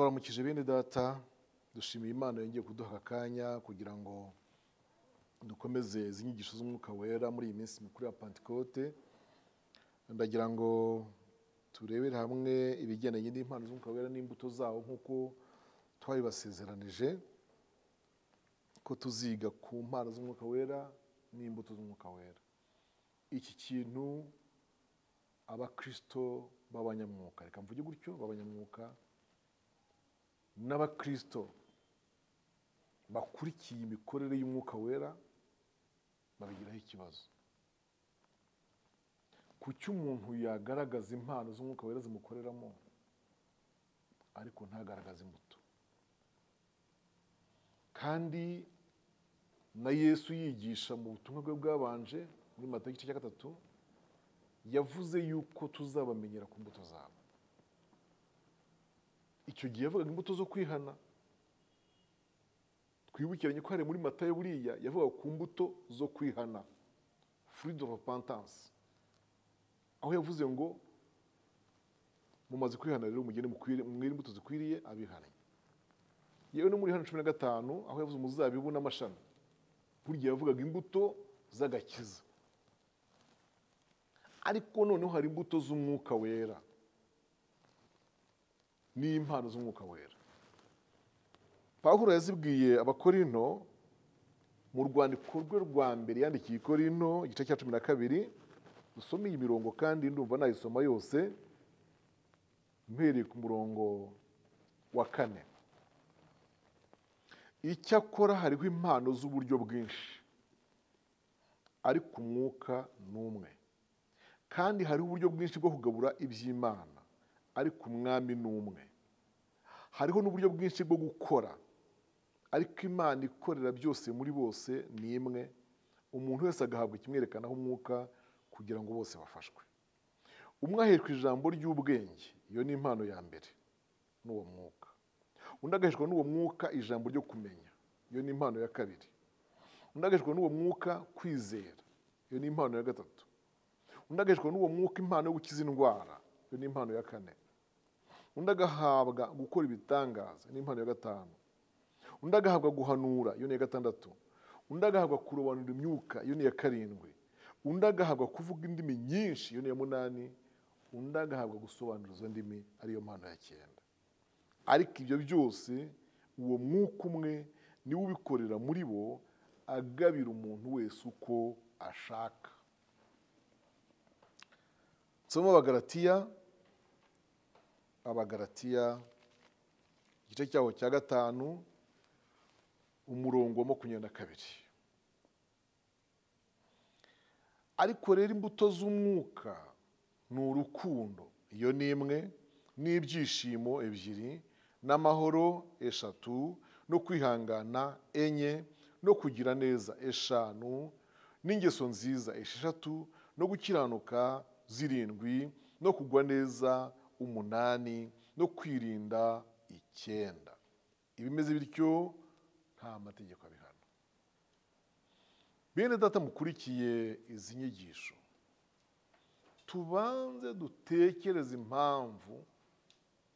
turabaramukije bene data, dushimiye Imana yongeye kuduha akanya kugira ngo dukomeze izi nyigisho z'umwuka wera muri iyi minsi mikuru ya Pentecote. Ndagira ngo turebere hamwe ibigendanye n'impano z'umwuka wera n'imbuto zawo nk'uko twabibasezeranije ko tuziga ku mpano z'umwuka wera n'imbuto z'umwuka wera. Iki kintu abakristo b'abanyamwuka, reka mvuge gutyo, b'abanyamwuka n'abakristo bakurikiye imikorere y'umwuka wera babigiraho ikibazo. Kuki umuntu yagaragaza impano z'umwuka wera zimukoreramo ariko ntagaragaza imbuto? Kandi na Yesu yigisha mu butumwa bwe bwabanje muri Matayo igice cya 3 yavuze yuko tuzabamenyera ku mbuto zabo. Icyo gihe yavugaga imbuto zo kwihana. Twibukiranye ko hari muri Matayo buriya yavugaga ku mbuto zo kwihana, fruit of repentance, aho yavuze ngo mumaze kwihana rero mugende mwere imbuto zikwiriye abihannye. Yewe no muri Yohana 15 aho yavuze umuzabibu n'amashami, burya yavugaga imbuto z'agakiza. Ariko noneho hari imbuto z'umwuka wera n'impano z'umwuka wera. Pawulo yazibwiye abakorinto mu rwandiko rwe rwa mbere yandikiye Korinto igice cya 12. Dusome iyi mirongo kandi ndumva nayisoma yose mpereye ku murongo wa 4. Icyakora hariho impano z'uburyo bwinshi, ariko umwuka n'umwe. Kandi hariho uburyo bwinshi bwo kugabura iby'Imana, ariko umwami n'umwe. Hariho n'uburyo bwinshi bwo gukora, ariko Imana ikorera byose muri bose ni imwe. Umuntu wese agahabwa ikimwerekanaho umwuka kugira ngo bose bafashwe. Umwe aheshwa ijambo ry'ubwenge, iyo ni impano ya mbere, n'uwo mwuka. Undi agaheshwa n'uwo mwuka ijambo ryo kumenya, iyo ni impano ya kabiri. Undi agaheshwa n'uwo mwuka kwizera, iyo ni impano ya gatatu. Undi agaheshwa n'uwo mwuka impano yo gukiza indwara, iyo ni impano ya 4. Undi agahabwa gukora ibitangaza, ni impano ya 5. Undi agahabwa guhanura, iyo ni ya 6. Undi agahabwa kurobanura imyuka, iyo ni ya 7. Undi agahabwa kuvuga indimi nyinshi, iyo ni ya 8. Undi agahabwa gusobanura izo ndimi, ariyo mpano ya 9. Ariko ibyo byose uwo mwuka umwe niwe ubikorera muri bo, agabira umuntu wese uko ashaka. Nsoma Abagalatiya igice cyaho cya 5 umurongo wa 22. Ariko rero imbuto z'umwuka ni urukundo, iyo ni 1, n'ibyishimo 2, n'amahoro 3, no kwihangana 4, no kugira neza 5, n'ingeso nziza 6, no gukiranuka 7, no kugwa neza 8, no kwirinda 9. Ibimeze bityo nta mategeko abihana. Bene data mukurikiye izi nyigisho, tubanze dutekereze impamvu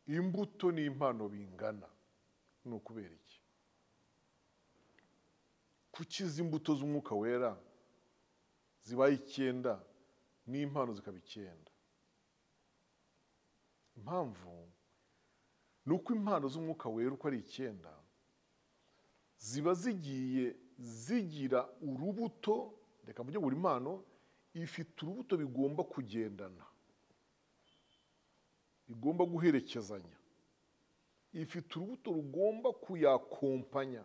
imbuto n'impano bingana. Ni ukubera iki? Kuki izi imbuto z'umwuka wera zibaye 9 n'impano zikaba 9? Impamvu ni uko impano z'umwuka wera uko ari 9 ziba zigiye zigira urubuto. Reka mvuge buri mpano ifite urubuto bigomba kugendana, bigomba guherekezanya. Ifite urubuto rugomba kuyakompanya,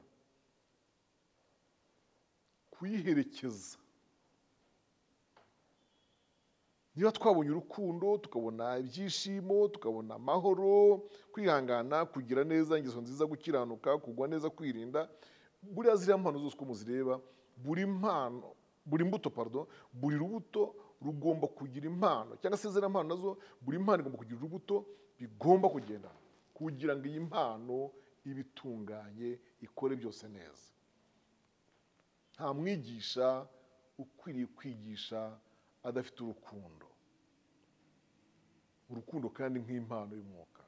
kuyiherekeza. Niba twabonye urukundo, tukabona ibyishimo, tukabona amahoro, kwihangana, kugira neza, ingeso nziza, gukiranuka, kugwa neza, kwirinda, buriya ziriya mpano zose uko muzireba, buri rubuto rugomba kugira impano, cyangwa se ziriya mpano nazo buri mpano igomba kugira urubuto bigomba kugendana kugira ngo iyi mpano ibitunganye ikore byose neza. Nta mwigisha ukwiriye kwigisha adafite urukundo. Urukundo kandi nk'impano y'umwuka,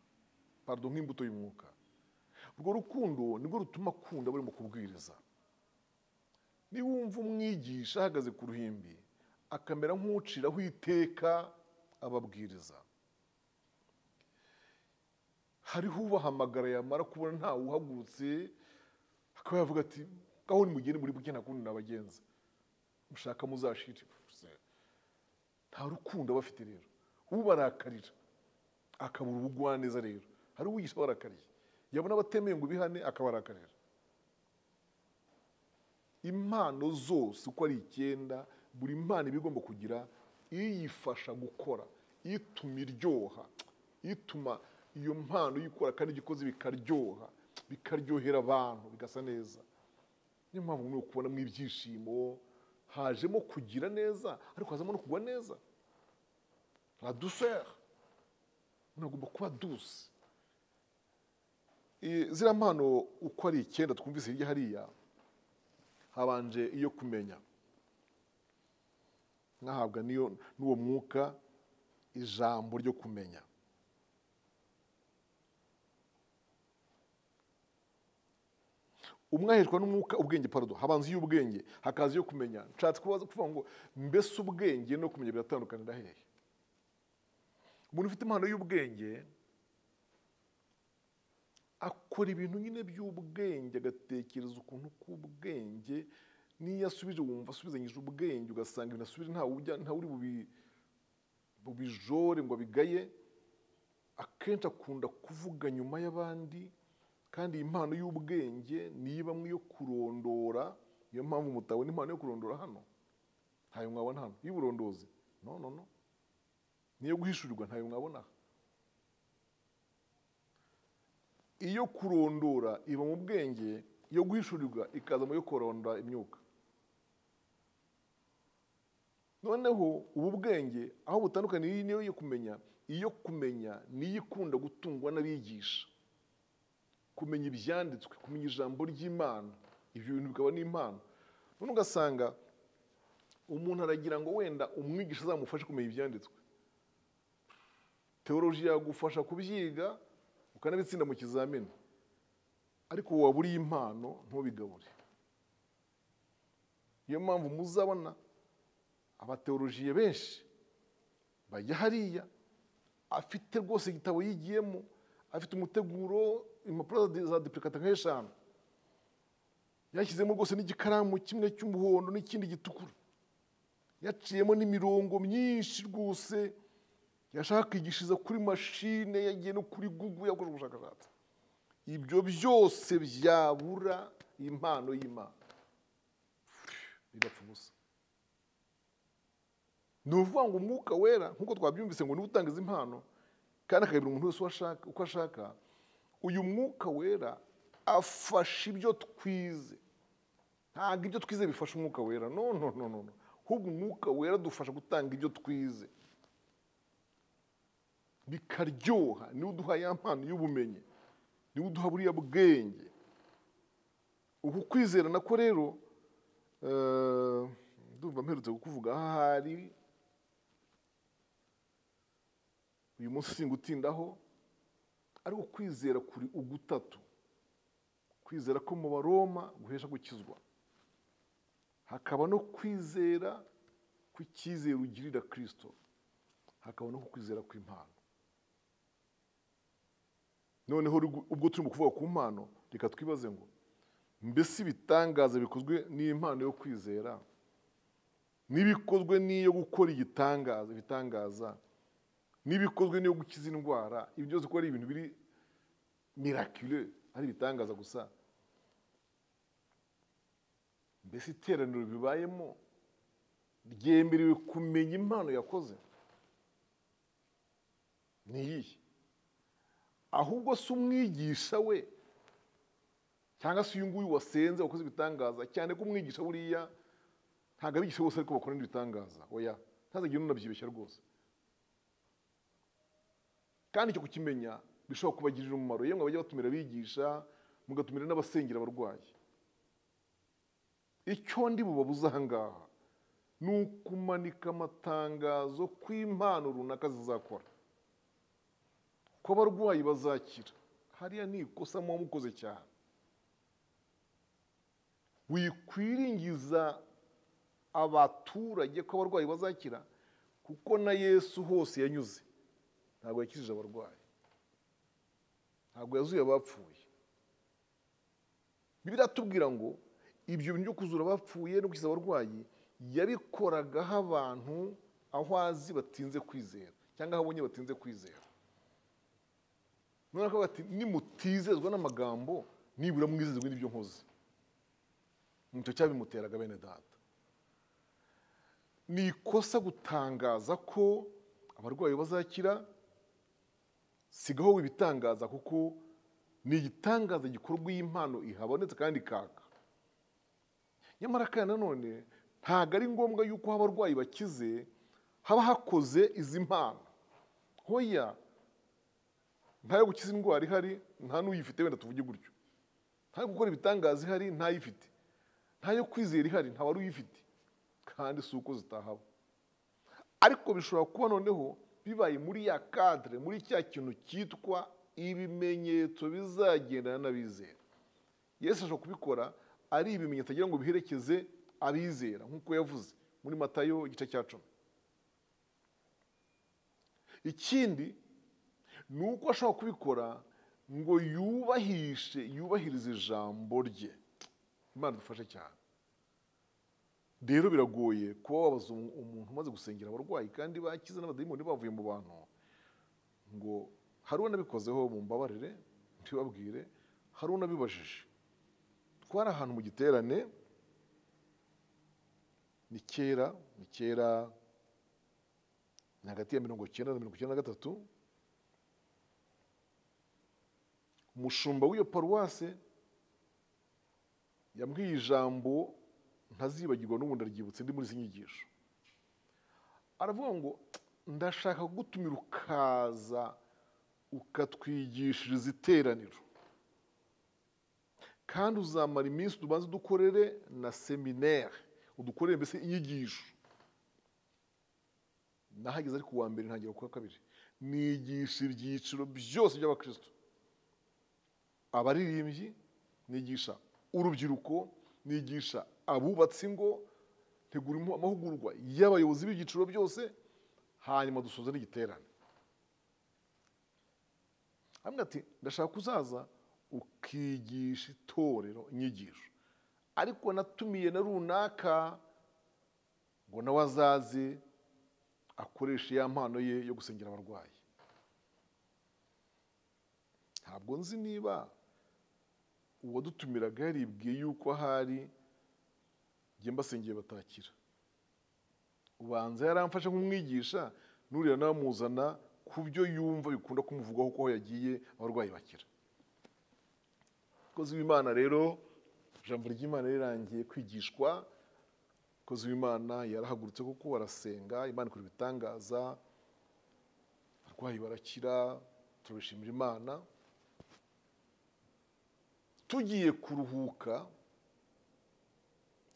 nk'imbuto y'umwuka. urwo rukundo nibwo rutuma akunda barimo kubwiriza. Niba wumva umwigisha ahagaze ku ruhimbi akamera nk'uciraho iteka ababwiriza, hariho ubahamagara yamara kubona ntawe uhagurutse akaba yavuga ati ngaho nimugende muri buke ntakundi nabagenza mushaka muzashire. Nta rukundo bafite rero, ubarakarira akabura ubugwaneza. Rero hari uwigisha barakariye, yabona abatemeye ngo bihane akabarakarira. Impano zose uko ari 9, buri mpano ibigomba kugira iyifasha gukora, ituma iryoha, ituma iyo mpano yikora kandi igikoze bikaryoha, bikaryohera abantu, bigasa neza. Niyo mpamvu mwe kubona mu ibyishimo hajemo kugira neza, ariko hazamo no kugwa neza. La douceur, unagomba kuba douce. Zira mpano uko ari 9 twumvise hirya hariya, habanje iyo kumenya, nkahabwa n'uwo mwuka ijambo ryo kumenya. Umwaheshwa n'umwuka ubwenge, habanza y'ubwenge hakaza iyo kumenya. Nshatse kuvuga ngo mbese ubwenge no kumenya biratandukanira hehe? Umuntu ufite impano y'ubwenge akora ibintu nyine by'ubwenge, agatekereza ukuntu k'ubwenge, niyo asubije wumva asubizanyije ubwenge, ugasanga ibintu asubije nta uri bubijore ngo abigaye. Akenshi akunda kuvuga nyuma y'abandi, kandi impano y'ubwenge niba mwiyo kurondora. Niyo mpamvu mutabona impano yo kurondora hano, ntayo mwabona hano. Y'uburondozi no, niyo guhishurirwa ntayo mwabona. Iyo kurondora iba mu bwenge, iyo guhishurirwa ikaza mu yo kurondora imyuka. Noneho ubu bwenge aho butandukaniye niyo yo kumenya. Iyo kumenya niyo ikunda gutungwa n'abigisha, kumenya ibyanditswe, kumenya ijambo ry'Imana. Ibyo bintu bikaba n'impano. None ugasanga umuntu aragira ngo wenda umwigisha azamufashe kumenya ibyanditswe. Teoloji yagufasha kubyiga ukanabitsinda mu kizamini, ariko waba uri impano ntubigabure. Niyo mpamvu muzabona abateolojiye benshi bajya hariya afite rwose igitabo yigiyemo, afite umuteguro, impapuro za duplicate nk'5, yashyizemo rwose n'igikaramu kimwe cy'umuhondo n'ikindi gitukura, yaciyemo n'imirongo myinshi rwose, yashaka kwigishiriza kuri mashine, yagiye no kuri Google yakoze ubushakashatsi. Ibyo byose byabura impano y'Imana, bigapfa ubusa. Ni ukuvuga ngo umwuka wera nk'uko twabyumvise ngo niwe utangiza impano kandi akayobora umuntu wese uko ashaka. Uyu mwuka wera afasha ibyo twize. Ntabwo ibyo twize bifasha umwuka wera, no. Ahubwo umwuka wera dufasha gutanga ibyo twize bikaryoha. Niwe uduha ya mpano y'ubumenyi, niwe uduha buriya bwenge. Uku kwizera nako rero ndumva mperutse kukuvuga ahari uyu munsi singutindaho, ariko kwizera kuri ugutatu. Kwizera ko mu Baroma guhesha gukizwa, hakaba no kwizera kw'icyizere ugirira Kristo, hakaba no kwizera kw'impano. Noneho ubwo turimo kuvuga ku mpano, reka twibaze ngo mbese ibitangaza bikozwe n'impano yo kwizera n'ibikozwe n'iyo gukora ibitangaza n'ibikozwe n'iyo gukiza indwara, ibi byose ko ari ibintu biri miraculeux, ari ibitangaza gusa, mbese iteraniro bibayemo ryemerewe kumenya impano yakoze ni iyihe? Ahubwo si umwigisha we cyangwa se uyu nguyu wasenze wakoze ibitangaza, cyane ko umwigisha buriya ntabwo abigisha bose ariko bakora ibitangaza, oya, ntazagire unabyibeshya rwose. Kandi icyo kukimenya bishobora kubagirira umumaro. Yemwe bajya batumira abigisha, mugatumira n'abasengera abarwayi. Icyo ndi bubabuza aha ngaha ni ukumanika amatangazo kw'impano runaka zizakora, ko abarwayi bazakira, hariya ni ikosa muba mukoze cyane. Wikwiringiza abaturage ko abarwayi bazakira, kuko na Yesu hose yanyuze ntabwo yakijije abarwayi, ntabwo yazuye abapfuye. Bibiliya iratubwira ngo ibyo bintu byo kuzura abapfuye no gukiza abarwayi yabikoragaho abantu aho azi batinze kwizera cyangwa aho abonye batinze kwizera. None akavuga ati nimutizezwa n'amagambo nibura mwizezwe n'ibyo nkoze. Nicyo cyabimuteraga bene data. Ni ikosa gutangaza ko abarwayi bazakira, sigaho ibitangaza, kuko ni igitangaza gikorwa iyo impano ihabonetse kandi kaka. Nyamara kandi nanone ntabwo ari ngombwa yuko abarwayi bakize haba hakoze izi mpano. Hoya, ntayo gukiza indwara ihari, nta n'uyifite, wenda tuvuge gutyo. Ntayo gukora ibitangaza ihari, ntayifite. Ntayo kwizera ihari, nta wari uyifite. Kandi si uko zitahaba. Ariko bishobora kuba noneho bibaye muri ya cadre, muri cya kintu cyitwa ibimenyetso bizagendana n'abizera. Yesu ashobora kubikora ari ibimenyetso agira ngo biherekeze abizera, nk'uko yavuze muri Matayo igice cya 10. Ikindi ni uko ashobora kubikora ngo yubahirize ijambo rye. Imana dufashe cyane. Rero biragoye kuba wabaza umuntu umaze gusengera abarwayi kandi bakize n'abadayimoni bavuye mu bantu ngo hari unabikozeho, mu mbabarire ntibabwire, hari unabibajije. Twari ahantu mu giterane, ni kera ni hagati ya 19 na 1993. Umushumba w'iyo paruwase yambwiye ijambo ntazibagirwa n'ubundi aryibutse ndi muri izi nyigisho. Aravuga ngo ndashaka gutumira ukaza ukatwigishiriza iteraniro, kandi uzamara iminsi tubanze dukorere na seminaire, udukorere mbese inyigisho. Nahageze ari ku wa mbere ntangira ku wa kabiri, nigisha ibyiciro byose by'abakristo, abaririmbyi, nigisha urubyiruko, nigisha abubatsi ingo, ntegura amahugurwa y'abayobozi b'ibyiciro byose, hanyuma dusoza n'igiterane. Hamwe ati ndashaka kuzaza ukigisha itorero inyigisho, ariko natumiye na runaka ngo nawe azaze akoresha ya mpano ye yo gusengera abarwayi. Ntabwo nzi niba uwadutumiraga yaribwiye yuko ahari njye mbasengeye batakira. Ubanza yaramfashe nk'umwigisha, nuriya namuzana ku byo yumva bikunda kumuvugaho ko yagiye abarwayi bakira. Kozi w'Imana rero, ijambo ry'Imana rirangiye kwigishwa, kozi w'Imana yarahagurutse kuko barasenga, Imana ikora ibitangaza, abarwayi barakira, turabishimira Imana. Tugiye kuruhuka,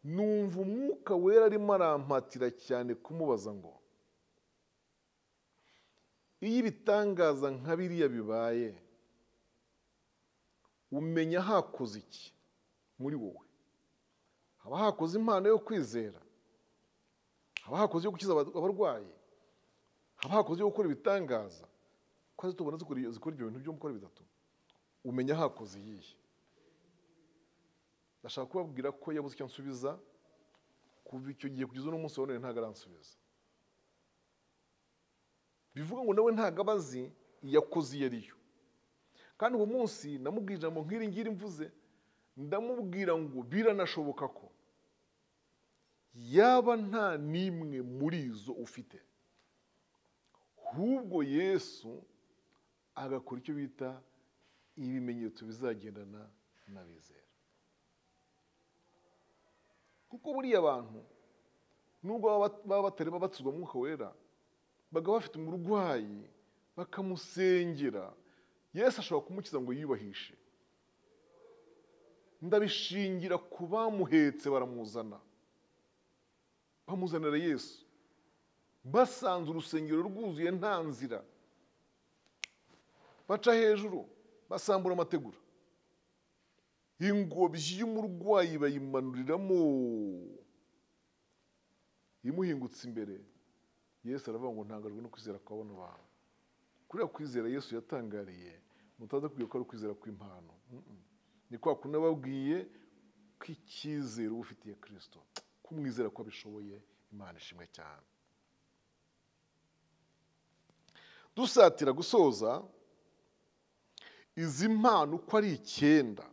numva umwuka wera arimo arampatira cyane kumubaza ngo iyo ibitangaza nka biriya bibaye, umenya hakoze iki muri wowe? Haba hakoze impano yo kwizera, haba hakoze yo gukiza abarwayi, haba hakoze yo gukora ibitangaza. Ko tubona zikora ibyo bintu byo gukora bitatu, umenya hakoze iyihe? Ndashaka kubabwira ko yabuze icyo nsubiza kuva icyo gihe kugeza uno munsi wa none ntabwo aransubiza. Bivuga ngo nawe ntabwo abazi yakoze iyo ariyo. Kandi uwo munsi namubwira ijambo nk'iri ngiri mvuze, ndamubwira ngo biranashoboka ko yaba nta n'imwe muri izo ufite, ahubwo Yesu agakora icyo bita ibimenyetso bizagendana n'abizera. Kuko buriya abantu nubwo baba batari babatizwa Mwuka Wera, bagaba bafite umurwayi bakamusengera, Yesu ashobora kumukiza ngo yiyubahishe. Ndabishingira ku bamuhetse baramuzana, bamuzanira Yesu, basanze urusengero rwuzuye nta nzira, baca hejuru basambura amategura, ingobyi y'umurwayi bayimanuriramo, imuhingutse imbere. Yesu aravuga ngo ntangajwe no kwizera kwa bano bantu. Kuriya kwizera Yesu yatangariye mutaza kwiye ko ari kwizera kw'impano. Ni kwa kundi nababwiye ko icyizere ufitiye Kristo, kumwizera ko abishoboye. Imana ishimwe cyane. Dusatira gusoza, izi mpano uko ari 9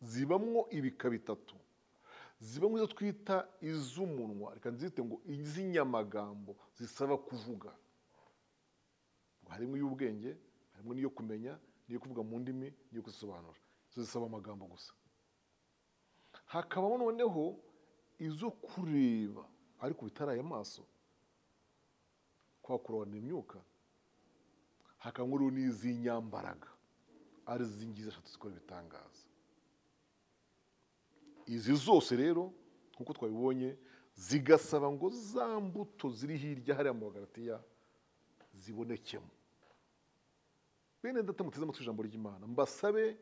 zibamwo ibika bitatu. Zibamwo izo twita iz'umunwa, reka nzite ngo iz'inyamagambo zisaba kuvuga. Harimo iy'ubwenge, harimo n'iyo kumenya, n'iyo kuvuga mu ndimi, n'iyo kuzisobanura. Zo zisaba amagambo gusa. Hakabamo noneho izo kureba ariko bitaraye amaso, kwa kurona imyuka. Hakabamo rero n'iz'inyambaraga, ari zingiza 3 zikora ibitangaza. Izi zose rero nkuko twabibonye zigasaba ngo za mbuto ziri hirya hariya mu Bagalatiya zibonekemo. Bene data muteze amatwi ijambo ry'Imana, mbasabe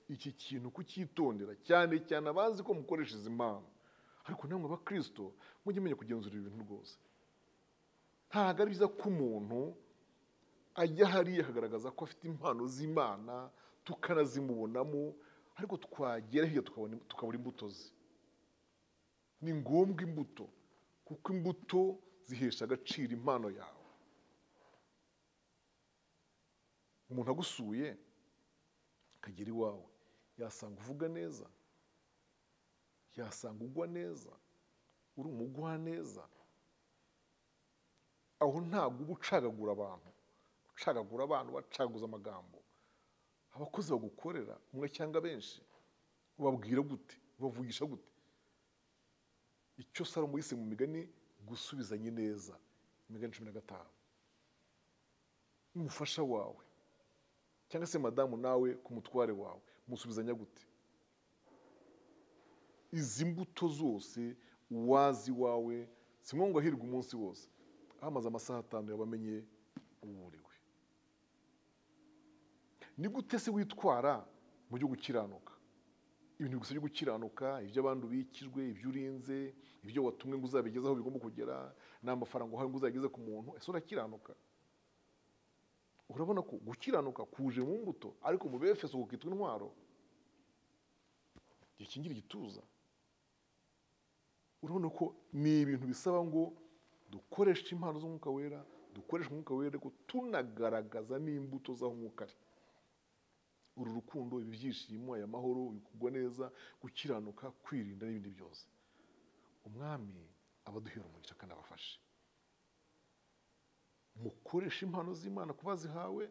iki kintu kucyitondera cyane cyane abazi ko mukoresha izi mpano. Ariko namwe abakristo mujye menya kugenzura ibintu rwose. Ntabwo ari byiza ko umuntu ajya hariya akagaragaza ko afite impano z'Imana tukanazimubonamo, ariko twagera hirya tukabura imbuto ze. Ni ngombwa imbuto, kuko imbuto zihesha agaciro impano yawe. Umuntu agusuye akagera iwawe, yasanga uvuga neza, yasanga ugwa neza, uri umugwa neza. Aho ntabwo uba ucagagura abantu, bacaguza amagambo. Abakozi bagukorera umwe cyangwa benshi, ubabwira gute, ubavugisha gute? Icyo Salomo yise mu migani gusubizanye neza, imigani 15. Umufasha wawe cyangwa se madamu nawe ku mutware wawe musubizanya gute? Izi mbuto zose wazi wawe, si ngo ahirwe umunsi wose, amaze amasaha 5 yabamenye uburiwe. Ni gute se witwara mu byo gukiranuka? Ibintu gusa byo gukiranuka, ibyo abantu bikijwe, ibyo urinze, ibyo watumwe ngo uzabigezaho bigomba kugera, n'amafaranga uhawe ngo uzageze ku muntu, ese urakiranuka? Urabona ko gukiranuka kuje mu mbuto, ariko mu Befeso kukitwa intwaro gikingira igituza. Urabona ko ni ibintu bisaba ngo dukoreshe impano z'Umwuka Wera, dukoreshe Umwuka Wera ko tunagaragaza n'imbuto z'aho Umwuka ari. Uru rukundo, ibi byishimo, aya mahoro, kugwa neza, gukiranuka, kwirinda n'ibindi byose. Umwami abaduhera umugisha kandi abafashe. Mukoresha impano z'Imana kuba zihawe,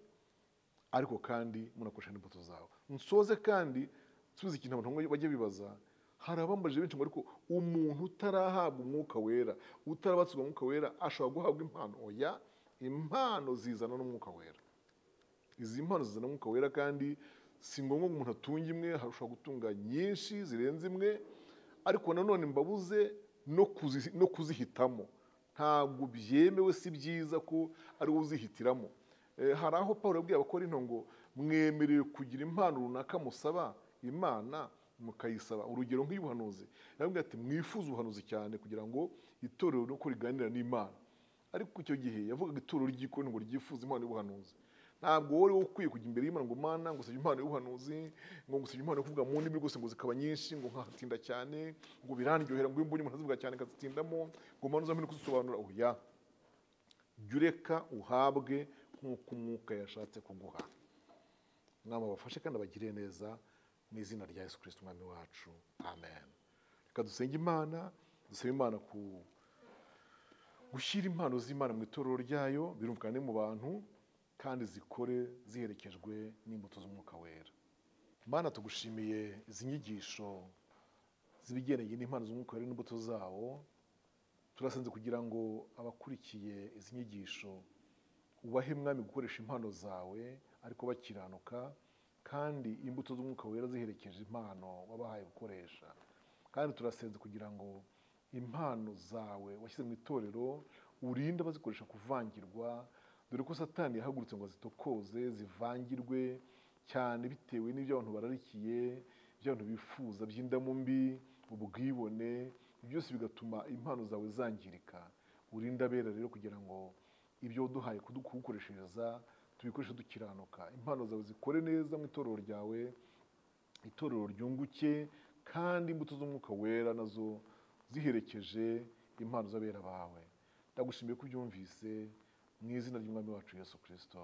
ariko kandi munakoresha n'imbuto zawe. Nsoze kandi subiza ikintu abantu bajye bibaza, hari abambaje benshi ngo ariko umuntu utarahabwa Umwuka Wera, utarabatswe Umwuka Wera ashobora guhabwa impano? Oya, impano zizana n'Umwuka Wera. Izi mpano zizana n'Umwuka Wera, kandi si ngombwa ngo umuntu atunge imwe, ashobora gutunga nyinshi zirenze imwe, ariko nanone mbabuze no kuzihitamo. Ntabwo byemewe, si byiza ko ari wowe uzihitiramo. Hari aho Pawulo yabwiye Abakorinto ngo mwemerewe kugira impano runaka musaba Imana mukayisaba. Urugero nk'iy'ubuhanuzi, yababwiye ati mwifuze ubuhanuzi cyane kugira ngo itorero nuko riganira n'Imana. Ariko icyo gihe yavugaga itorero ry'Ikorinto ngo ryifuze impano y'ubuhanuzi. Ntabwo wowe ukwiye kujya imbere y'Imana ngo Mana ngo usabye impano y'ubuhanuzi, ngo ngusabye impano yo kuvuga mu ndimi rwose ngo zikaba nyinshi, ngo nkatinda cyane, ngo birandyohera, ngo imbonye umuntu azivuga cyane akazitindamo, ngo Mana uzampe kuzisobanura. Oya, jya ureka uhabwe nk'uko Umwuka yashatse kuguha. Mwami abafashe kandi abagire neza, mu izina rya Yesu Kristo Umwami wacu, amen. Reka dusenge Imana, dusabe Imana gushyira impano z'Imana mu itorero ryayo, birumvikane mu bantu, kandi zikore ziherekejwe n'imbuto z'Umwuka Wera. Mana tugushimiye izi nyigisho zibigeneye n'impano z'Umwuka Wera n'imbuto zawo. Turasenze kugira ngo abakurikiye izi nyigisho ubahe Mwami gukoresha impano zawe ariko bakiranuka, kandi imbuto z'Umwuka Wera ziherekeje impano wabahaye gukoresha. Kandi turasenze kugira ngo impano zawe washyize mu itorero urinde abazikoresha kuvangirwa, dore ko Satani yahagurutse ngo zitokoze, zivangirwe, cyane bitewe n'ibyo abantu bararikiye, ibyo abantu bifuza by'indamu mbi, ubwibone, byose bigatuma impano zawe zangirika. Urinde abera rero kugira ngo ibyo waduhaye kugukoreshereza tubikoreshe dukiranuka. Impano zawe zikore neza mu itorero ryawe, itorero ryunguke, kandi imbuto z'umwuka wera nazo ziherekeje impano z'abera bawe. Ndagushimiye ko ubyumvise mu izina ry'Umwami wacu Yesu Kristo.